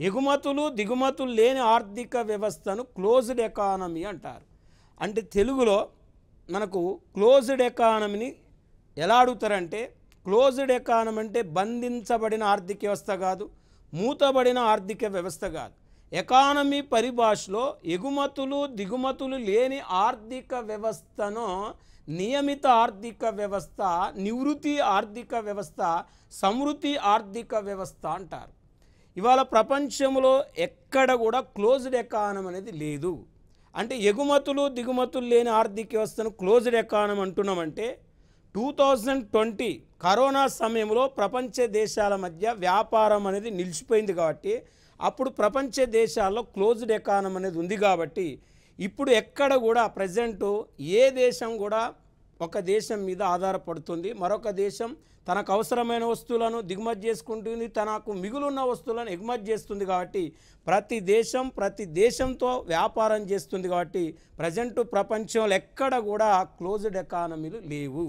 ఎగుమతులు దిగుమతులు లేని ఆర్థిక వ్యవస్థను క్లోజ్డ్ ఎకానమీ అంటారు. అంటే తెలుగులో మనకు క్లోజ్డ్ ఎకానమీని ఎలా అడుగుతారంటే, క్లోజ్డ్ ఎకానమీ అంటే బంధించబడిన ఆర్థిక వ్యవస్థ కాదు, మూతబడిన ఆర్థిక వ్యవస్థ కాదు. ఎకానమీ పరిభాషలో ఎగుమతులు దిగుమతులు లేని ఆర్థిక వ్యవస్థను నియమిత ఆర్థిక వ్యవస్థ, నివృత్తి ఆర్థిక వ్యవస్థ, సమృద్ధి ఆర్థిక వ్యవస్థ అంటారు. ఇవాళ ప్రపంచంలో ఎక్కడ కూడా క్లోజ్డ్ ఎకానమీ అనేది లేదు. అంటే ఎగుమతులు దిగుమతులు లేని ఆర్థిక వ్యవస్థను క్లోజ్డ్ ఎకానమీ అంటున్నామంటే 2020 కరోనా సమయంలో ప్రపంచ దేశాల మధ్య వ్యాపారం అనేది నిలిచిపోయింది కాబట్టి అప్పుడు ప్రపంచ దేశాల్లో క్లోజ్డ్ ఎకానమీ అనేది ఉంది కాబట్టి ఇప్పుడు ఎక్కడ కూడా ప్రజెంట్ ఏ దేశం కూడా ఒక దేశం మీద ఆధారపడుతుంది, మరొక దేశం తనకు అవసరమైన వస్తువులను దిగుమతి చేసుకుంటుంది, తనకు మిగులున్న వస్తువులను ఎగుమతి చేస్తుంది. కాబట్టి ప్రతి దేశంతో వ్యాపారం చేస్తుంది. కాబట్టి ప్రజెంట్ ప్రపంచంలో ఎక్కడ కూడా క్లోజ్డ్ ఎకానమీలు లేవు.